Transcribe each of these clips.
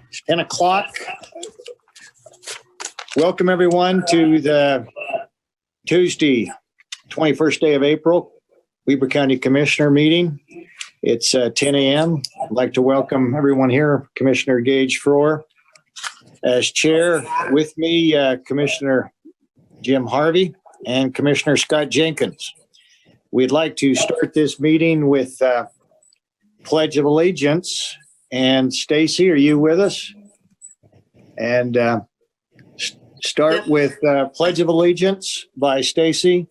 It's 10 o'clock. Welcome everyone to the Tuesday, 21st day of April, Weber County Commissioner meeting. It's 10 a.m. I'd like to welcome everyone here, Commissioner Gage Frohr as chair. With me, Commissioner Jim Harvey and Commissioner Scott Jenkins. We'd like to start this meeting with Pledge of Allegiance. And Stacy, are you with us? And start with Pledge of Allegiance by Stacy,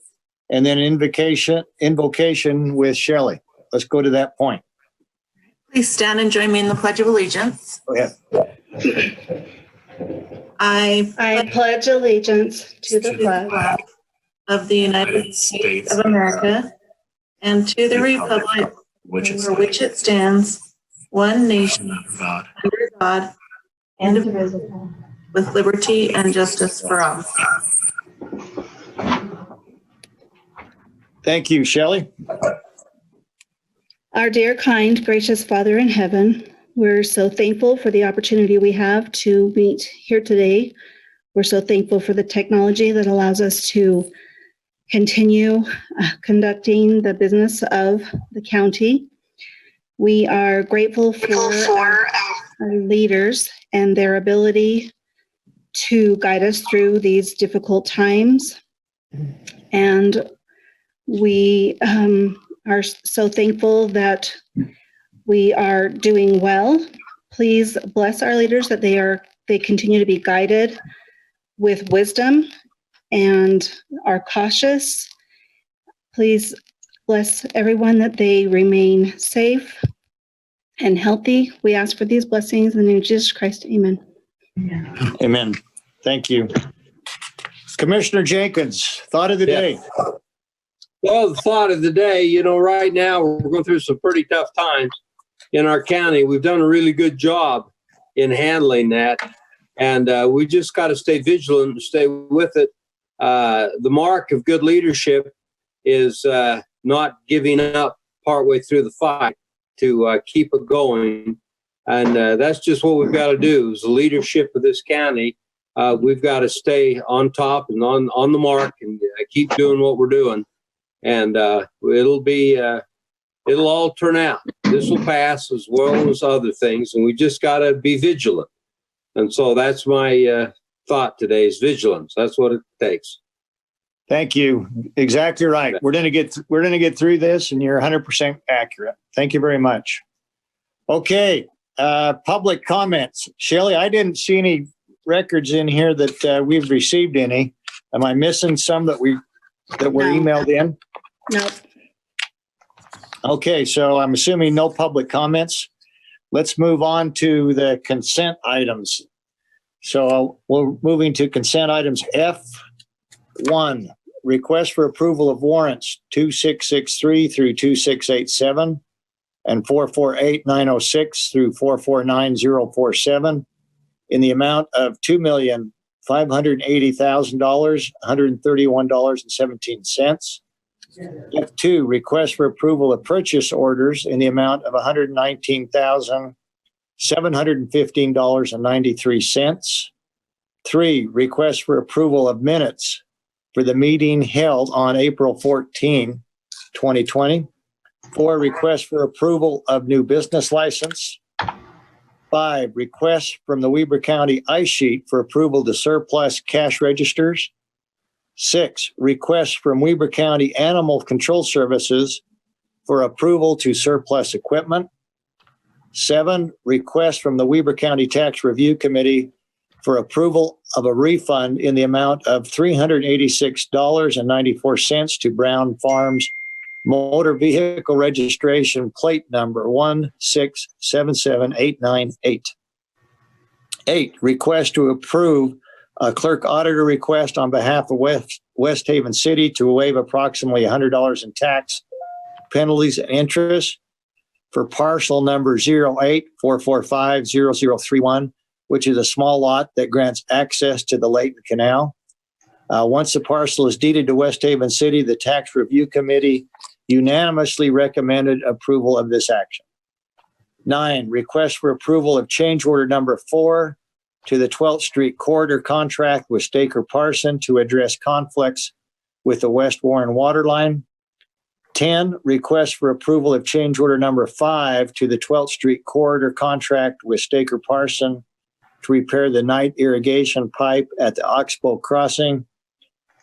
and then invocation with Shelley. Let's go to that point. Please stand and join me in the Pledge of Allegiance. Go ahead. I pledge allegiance to the flag of the United States of America and to the republic for which it stands, one nation, under God, indivisible, with liberty and justice for all. Thank you, Shelley. Our dear, kind, gracious Father in heaven, we're so thankful for the opportunity we have to meet here today. We're so thankful for the technology that allows us to continue conducting the business of the county. We are grateful for our leaders and their ability to guide us through these difficult times. And we are so thankful that we are doing well. Please bless our leaders that they continue to be guided with wisdom and are cautious. Please bless everyone that they remain safe and healthy. We ask for these blessings in the name of Jesus Christ. Amen. Amen. Thank you. Commissioner Jenkins, thought of the day. Well, the thought of the day, right now we're going through some pretty tough times in our county. We've done a really good job in handling that. And we just got to stay vigilant and stay with it. The mark of good leadership is not giving up partway through the fight, to keep it going. And that's just what we've got to do as the leadership of this county. We've got to stay on top and on the mark and keep doing what we're doing. And it'll all turn out. This will pass as well as other things. And we just got to be vigilant. And so that's my thought today is vigilance. That's what it takes. Thank you. Exactly right. We're going to get through this, and you're 100% accurate. Thank you very much. Okay. Public comments. Shelley, I didn't see any records in here that we've received any. Am I missing some that were emailed in? No. Okay. So I'm assuming no public comments. Let's move on to the consent items. So we're moving to consent items F1, request for approval of warrants 2663 through 2687 and 448906 through 449047 in the amount of $2,580,000, $131.17. F2, request for approval of purchase orders in the amount of $119,715.93. 3, request for approval of minutes for the meeting held on April 14, 2020. 4, request for approval of new business license. 5, request from the Weber County ice sheet for approval to surplus cash registers. 6, request from Weber County Animal Control Services for approval to surplus equipment. 7, request from the Weber County Tax Review Committee for approval of a refund in the amount of $386.94 to Brown Farms motor vehicle registration plate number 1677898. 8, request to approve a clerk auditor request on behalf of West Haven City to waive approximately $100 in tax penalties and interest for parcel number 08-445-0031, which is a small lot that grants access to the Layton Canal. Once the parcel is deeded to West Haven City, the Tax Review Committee unanimously recommended approval of this action. 9, request for approval of change order number 4 to the 12th Street corridor contract with Staker Parson to address conflicts with the West Warren water line. 10, request for approval of change order number 5 to the 12th Street corridor contract with Staker Parson to repair the night irrigation pipe at the Oxbow Crossing.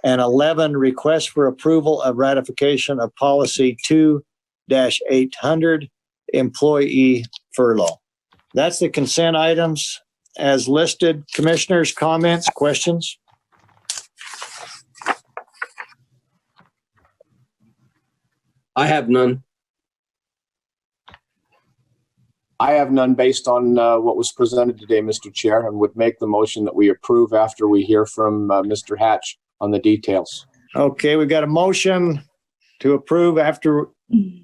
And 11, request for approval of ratification of policy 2-800, employee furlough. That's the consent items as listed. Commissioners, comments, questions? I have none. I have none based on what was presented today, Mr. Chair, and would make the motion that we approve after we hear from Mr. Hatch on the details. Okay, we've got a motion to approve after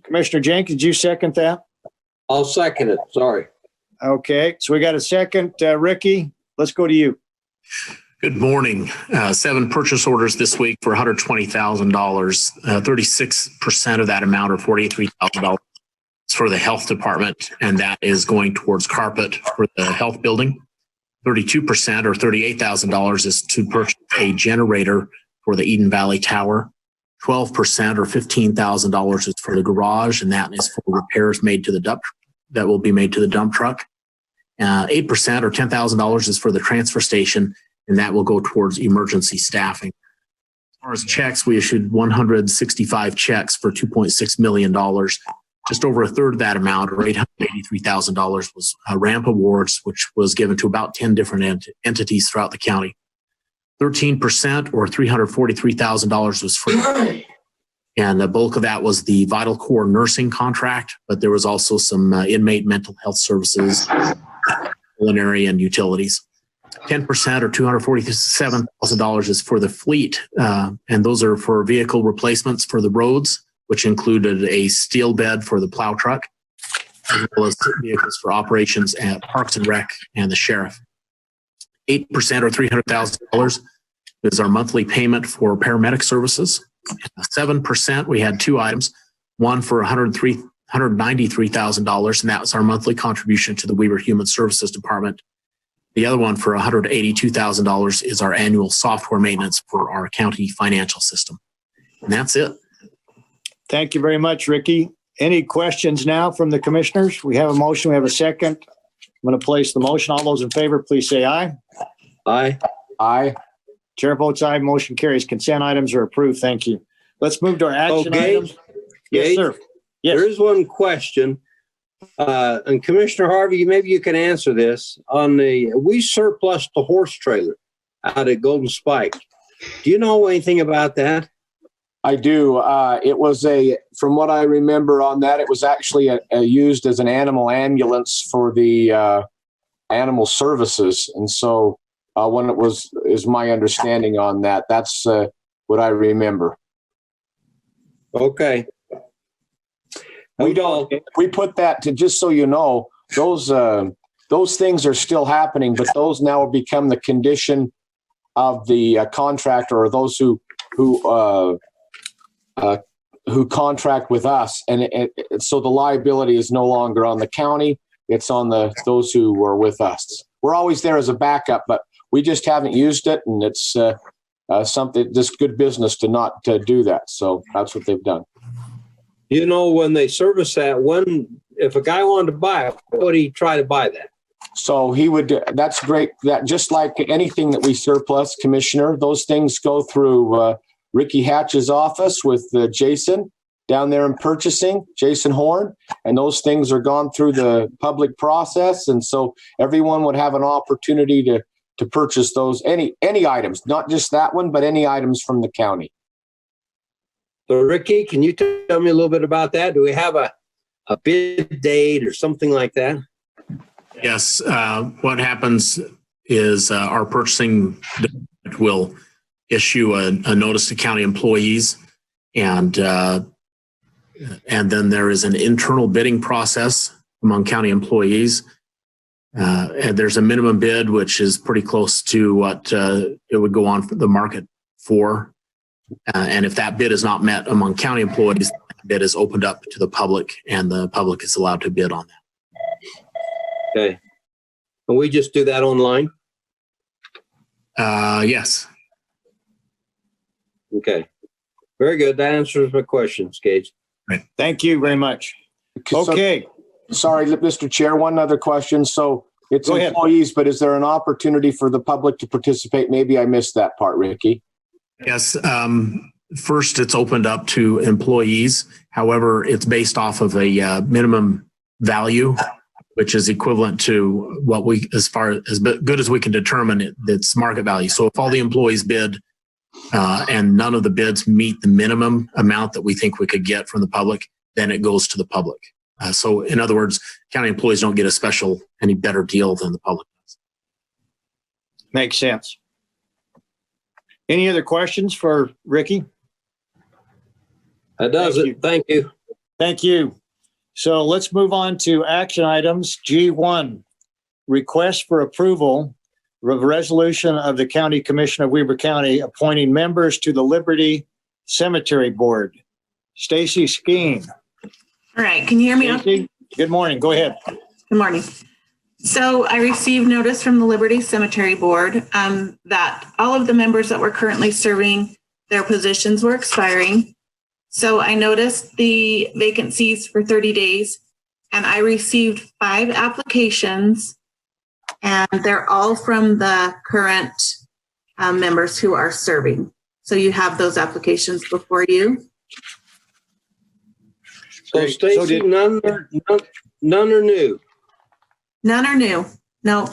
Commissioner Jenkins. Did you second that? I'll second it. Sorry. Okay, so we got a second. Ricky, let's go to you. Good morning. 7 purchase orders this week for $120,000. 36% of that amount, or $43,000, is for the health department, and that is going towards carpet for the health building. 32%, or $38,000, is to purchase a generator for the Eden Valley Tower. 12%, or $15,000, is for the garage, and that is for repairs made to the dump that will be made to the dump truck. 8%, or $10,000, is for the transfer station, and that will go towards emergency staffing. As far as checks, we issued 165 checks for $2.6 million. Just over a third of that amount, or $883,000, was ramp awards, which was given to about 10 different entities throughout the county. 13%, or $343,000, was free. And the bulk of that was the Vital Core nursing contract, but there was also some inmate mental health services, culinary, and utilities. 10%, or $247,000, is for the fleet, and those are for vehicle replacements for the roads, which included a steel bed for the plow truck, as well as vehicles for operations at Parks and Rec and the sheriff. 8%, or $300,000, is our monthly payment for paramedic services. 7%, we had 2 items, one for $193,000, and that was our monthly contribution to the WEBER Human Services Department. The other one for $182,000 is our annual software maintenance for our county financial system. And that's it. Thank you very much, Ricky. Any questions now from the commissioners? We have a motion. We have a second. I'm going to place the motion. All those in favor, please say aye. Aye. Aye. Chair votes aye. Motion carries. Consent items are approved. Thank you. Let's move to our action items. Yes, Gage, sir. Yes. There is one question. And Commissioner Harvey, maybe you can answer this. We surplused the horse trailer out at Golden Spike. Do you know anything about that? I do. It was from what I remember on that, it was actually used as an animal ambulance for the animal services. And so when it is my understanding on that, that's what I remember. Okay. We put that to, just so you know, those things are still happening, but those now become the condition of the contractor or those who contract with us, and so the liability is no longer on the county; it's on those who are with us. We're always there as a backup, but we just haven't used it, and it's something just good business to not do that. So that's what they've done. You know, when they service that, if a guy wanted to buy it, what would he try to buy that? So he would. That's great. That just like anything that we surplus, Commissioner, those things go through Ricky Hatch's office with Jason down there in purchasing, Jason Horn, and those things are gone through the public process, and so everyone would have an opportunity to purchase those any items, not just that one, but any items from the county. So, Ricky, can you tell me a little bit about that? Do we have a bid date or something like that? Yes. What happens is our purchasing department will issue a notice to county employees, and then there is an internal bidding process among county employees. And there's a minimum bid, which is pretty close to what it would go on for the market for. And if that bid is not met among county employees, that bid is opened up to the public, and the public is allowed to bid on that. Okay. Can we just do that online? Yes. Okay. Very good. That answers my questions, Gage. Thank you very much. So- Okay, Sorry, Mr. Chair, one other question. So it's Go ahead. employees, but is there an opportunity for the public to participate? Maybe I missed that part, Ricky. Yes. First, it's opened up to employees. However, it's based off of a minimum value, which is equivalent to what we, as far as good as we can determine it's market value. So if all the employees bid and none of the bids meet the minimum amount that we think we could get from the public, then it goes to the public. So in other words, county employees don't get any better deal than the public does. makes sense. Any other questions for Ricky? That does Thank it. Thank you. Thank you. So let's move on to action items. G1, request for approval of a resolution of the County Commission of Weber County appointing members to the Liberty Cemetery Board. Stacy Skeen. All right, can you hear me? Stacy, good morning. Go ahead. Good morning. So I received notice from the Liberty Cemetery Board that all of the members that were currently serving, their positions were expiring. So I noticed the vacancies for 30 days and I received 5 applications and they're all from the current members who are serving. So you have those applications before you. So Great. Stacy, none are new. None are new. No.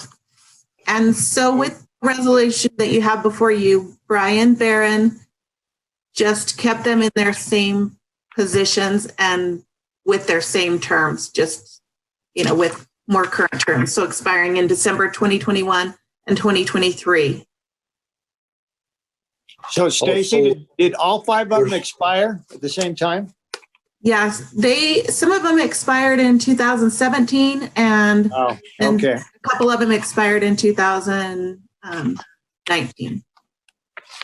And so with the resolution that you have before you, Brian Barron just kept them in their same positions and with their same terms, just, with more current terms. So expiring in December 2021 and 2023. So Stacy, did all 5 of them expire at the same time? Yes, some of them expired in 2017 and Oh, And- okay. a couple of them expired in 2019.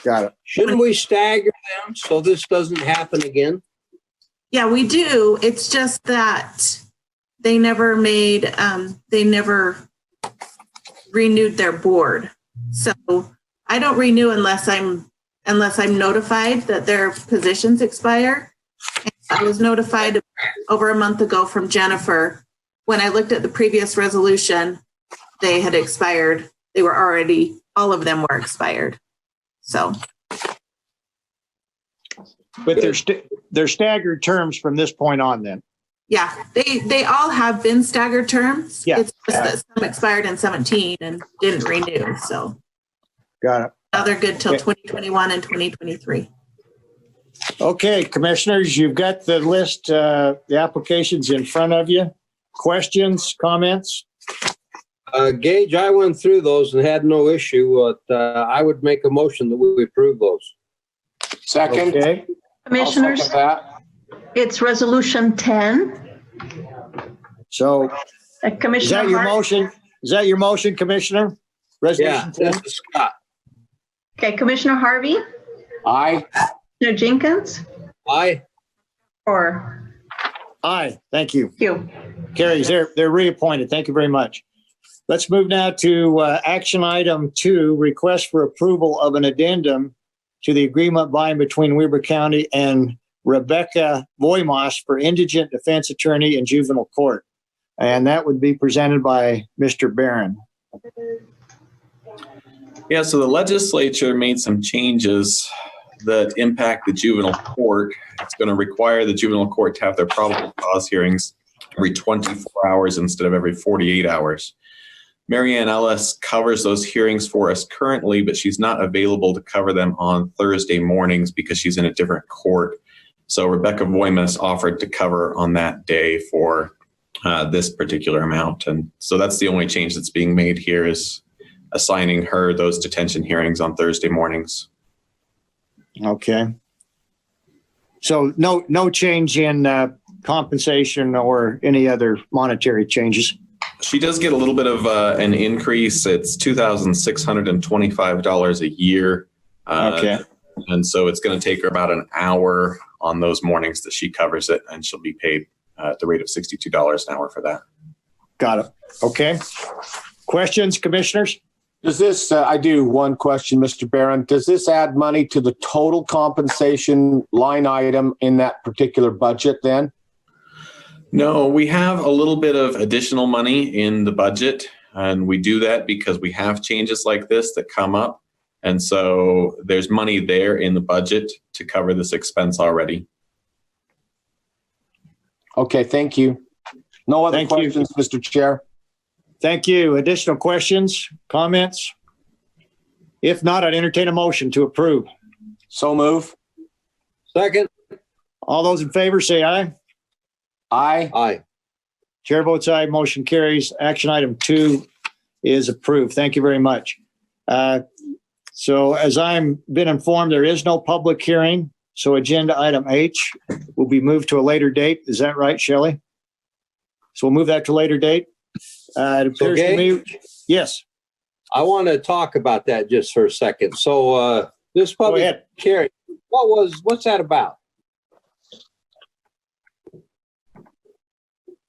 Got it. Shouldn't we stagger them so this doesn't happen again? Yeah, we do. It's just that they never renewed their board. So I don't renew unless I'm notified that their positions expire. And I was notified over a month ago from Jennifer. When I looked at the previous resolution, they had expired. All of them were expired. So, But they're staggered terms from this point on then. yeah, they all have been staggered terms. Yeah. It's just that some expired in 17 and didn't renew. So Got it. now they're good till Yeah. 2021 and 2023. Okay, commissioners, you've got the list, the applications in front of you. Questions, comments? Gage, I went through those and had no issue, but I would make a motion that we approve those. Second. Okay, I'll second Commissioners, that. it's Resolution 10. so is Commissioner that your Hart. motion? Is that your motion, Commissioner? Yeah, Resolution this 10? is Scott. Okay, Commissioner Harvey, Aye. Commissioner Jenkins, Aye. or Aye, thank you. you. Carries, they're reappointed. Thank you very much. Let's move now to action item 2, request for approval of an addendum to the agreement by and between Weber County and Rebecca Voimos for indigent defense attorney in juvenile court. And that would be presented by Mr. Barron. Yeah, so the legislature made some changes that impact the juvenile court. It's going to require the juvenile court to have their probable cause hearings every 24 hours instead of every 48 hours. Marianne Ellis covers those hearings for us currently, but she's not available to cover them on Thursday mornings because she's in a different court. So Rebecca Voimus offered to cover on that day for this particular amount. And so that's the only change that's being made here is assigning her those detention hearings on Thursday mornings. Okay. So no change in compensation or any other monetary changes. She does get a little bit of an increase. It's $2,625 a year. Okay. And so it's going to take her about an hour on those mornings that she covers it, and she'll be paid at the rate of $62 an hour for that. Got it. Okay. Questions, commissioners? Does this, I do one question, Mr. Barron. Does this add money to the total compensation line item in that particular budget then? No, we have a little bit of additional money in the budget, and we do that because we have changes like this that come up. And so there's money there in the budget to cover this expense already. Okay, thank you. No other Thank you. questions, Mr. Chair? Thank you. Additional questions, comments? If not, I'd entertain a motion to approve. So move. Second. All those in favor say aye. Aye. Aye. Chair votes aye. Motion carries. Action item 2 is approved. Thank you very much. So as I'm been informed, there is no public hearing. So agenda item H will be moved to a later date. Is that right, Shelley? So we'll move that to a later date. It appears to me. Yes. I want to talk about that just for a second. So this Go public ahead. hearing, what's that about?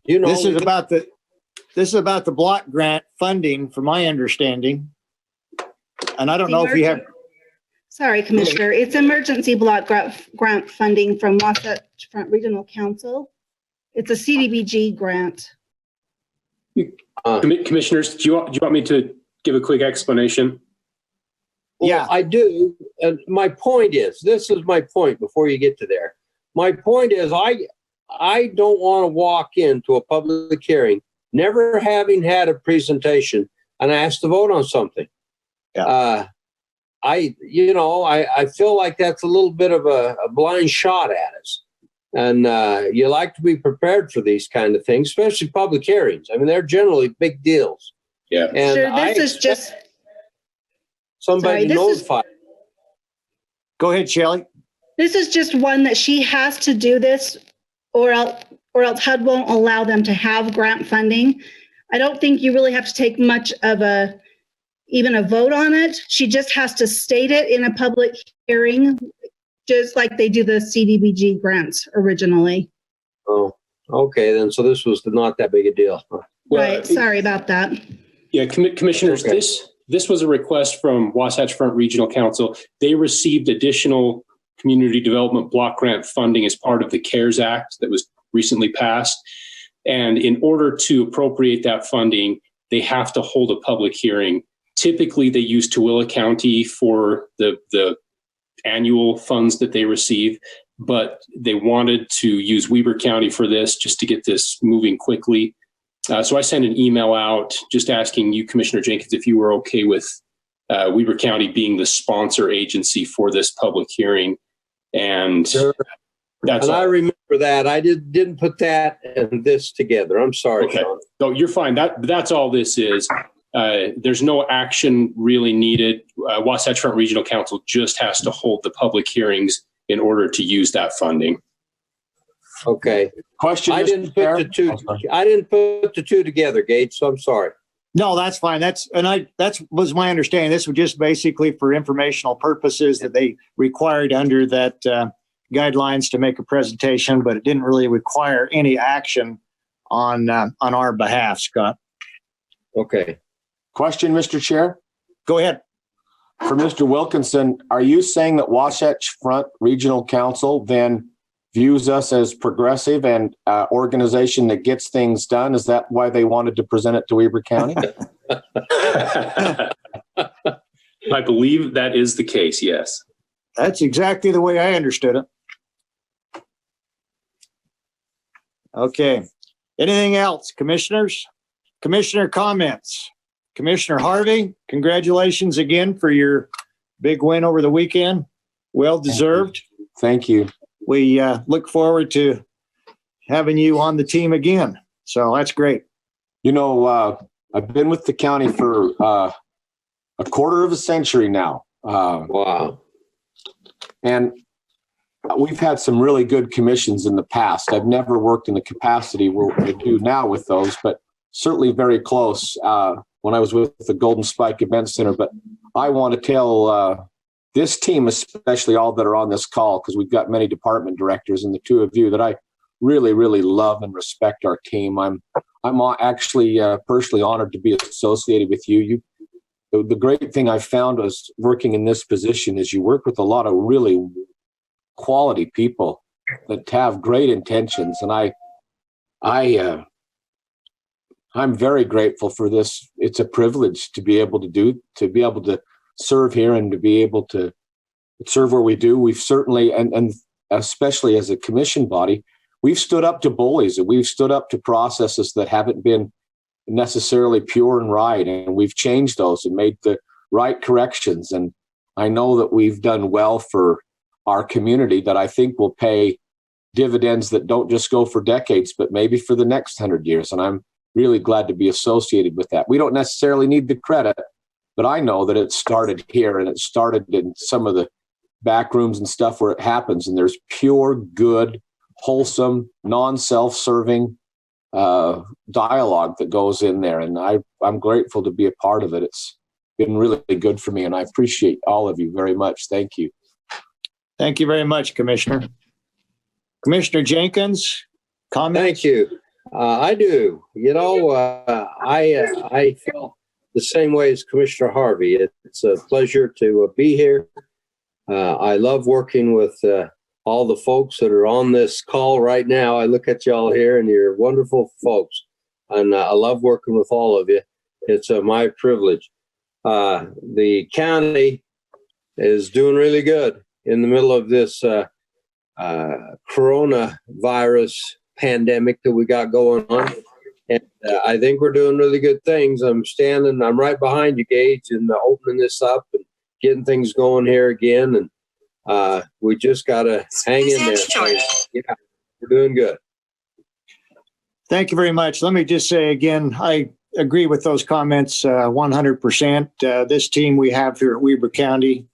You know, This is about the block grant funding, from my understanding. And I don't know if you have. Sorry, Commissioner. It's emergency block grant funding from Wasatch Front Regional Council. It's a CDBG grant. Commissioners, do you want me to give a quick explanation? Yeah. I do. And my point is, this is my point before you get to there. My point is, I don't want to walk into a public hearing, never having had a presentation, and ask to vote on something. Yeah. I feel like that's a little bit of a blind shot at us. And you like to be prepared for these kind of things, especially public hearings. I mean, they're generally big deals. Yeah. And Sure, this is just, somebody sorry, this is- notified. Go ahead, Shelley. this is just one that she has to do this or else HUD won't allow them to have grant funding. I don't think you really have to take much of even a vote on it. She just has to state it in a public hearing, just like they do the CDBG grants originally. Oh, okay, then. So this was not that big a deal. Right, sorry about that. Yeah, commissioners, Okay. this was a request from Wasatch Front Regional Council. They received additional community development block grant funding as part of the CARES Act that was recently passed. And in order to appropriate that funding, they have to hold a public hearing. Typically, they use Tooele County for the annual funds that they receive, but they wanted to use Weber County for this just to get this moving quickly. So I sent an email out just asking you, Commissioner Jenkins, if you were okay with Weber County being the sponsor agency for this public hearing. And Sure. that's And I all. remember that. I didn't put that and this together. I'm sorry, Okay. Sean. So you're fine. That's all this is. There's no action really needed. Wasatch Front Regional Council just has to hold the public hearings in order to use that funding. Okay. Question, I Mr. didn't Chair? put the two. I didn't put the two together, Gage. So I'm sorry. No, that's fine. That was my understanding. This was just basically for informational purposes that they required under that guidelines to make a presentation, but it didn't really require any action on our behalf, Scott. Okay. Question, Mr. Chair? Go ahead. For Mr. Wilkinson, are you saying that Wasatch Front Regional Council then views us as progressive and organization that gets things done? Is that why they wanted to present it to Weber County? I believe that is the case, yes. That's exactly the way I understood it. Okay. Anything else, commissioners? Commissioner comments? Commissioner Harvey, congratulations again for your big win over the weekend. Well deserved. Thank you. We look forward to having you on the team again. So that's great. You know, I've been with the county for a quarter of a century now. Wow. And we've had some really good commissions in the past. I've never worked in the capacity where we do now with those, but certainly very close when I was with the Golden Spike Event Center. But I want to tell this team, especially all that are on this call, because we've got many department directors and the two of you, that I really, really love and respect our team. I'm I'm actually personally honored to be associated with you. The great thing I found was working in this position is you work with a lot of really quality people that have great intentions, and I'm very grateful for this. It's a privilege to be able to serve here and to be able to serve where we do. We've certainly, and especially as a commission body, we've stood up to bullies and we've stood up to processes that haven't been necessarily pure and right. And we've changed those and made the right corrections. And I know that we've done well for our community that I think will pay dividends that don't just go for decades, but maybe for the next 100 years. And I'm really glad to be associated with that. We don't necessarily need the credit, but I know that it started here and it started in some of the back rooms and stuff where it happens. And there's pure, good, wholesome, non-self-serving dialogue that goes in there. And I'm grateful to be a part of it. It's been really good for me, and I appreciate all of you very much. Thank you. Thank you very much, Commissioner. Commissioner Jenkins, comments? Thank you. I do. I feel the same way as Commissioner Harvey. It's a pleasure to be here. I love working with all the folks that are on this call right now. I look at y'all here and you're wonderful folks. And I love working with all of you. It's my privilege. The county is doing really good in the middle of this coronavirus pandemic that we got going on. And I think we're doing really good things. I'm right behind you, Gage, and opening this up and getting things going here again. And we just got to hang in there. So, yeah, we're doing good. Thank you very much. Let me just say again, I agree with those comments 100%. This team we have here at Weber County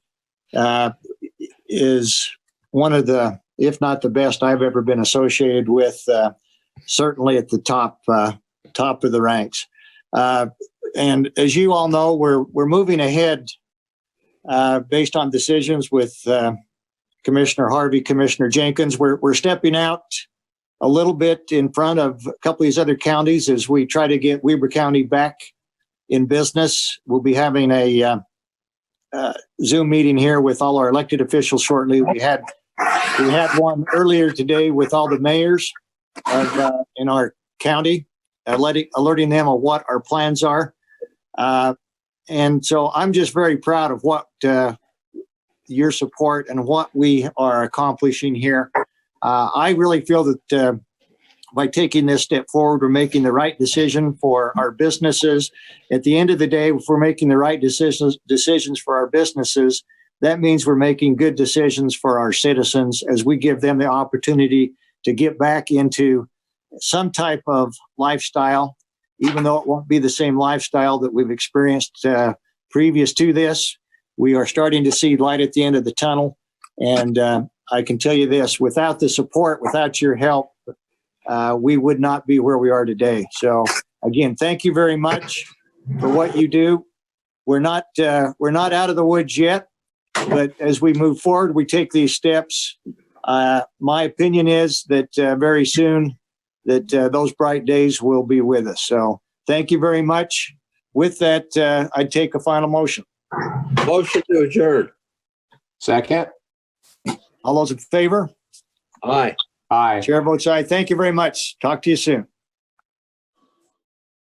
is one of the, if not the best I've ever been associated with, certainly at the top of the ranks. And as you all know, we're moving ahead based on decisions with Commissioner Harvey, Commissioner Jenkins. We're stepping out a little bit in front of a couple of these other counties as we try to get Weber County back in business. We'll be having a Zoom meeting here with all our elected officials shortly. We had one earlier today with all the mayors in our county, alerting them of what our plans are. And so I'm just very proud of what your support and what we are accomplishing here. I really feel that by taking this step forward, we're making the right decision for our businesses. At the end of the day, if we're making the right decisions for our businesses, that means we're making good decisions for our citizens as we give them the opportunity to get back into some type of lifestyle, even though it won't be the same lifestyle that we've experienced previous to this. We are starting to see light at the end of the tunnel. And I can tell you this, without the support, without your help, we would not be where we are today. So again, thank you very much for what you do. We're not out of the woods yet, but as we move forward, we take these steps. My opinion is that very soon that those bright days will be with us. So thank you very much. With that, I'd take a final motion. Motion to adjourn. Second. All those in favor? Aye. Aye. Chair votes aye. Thank you very much. Talk to you soon.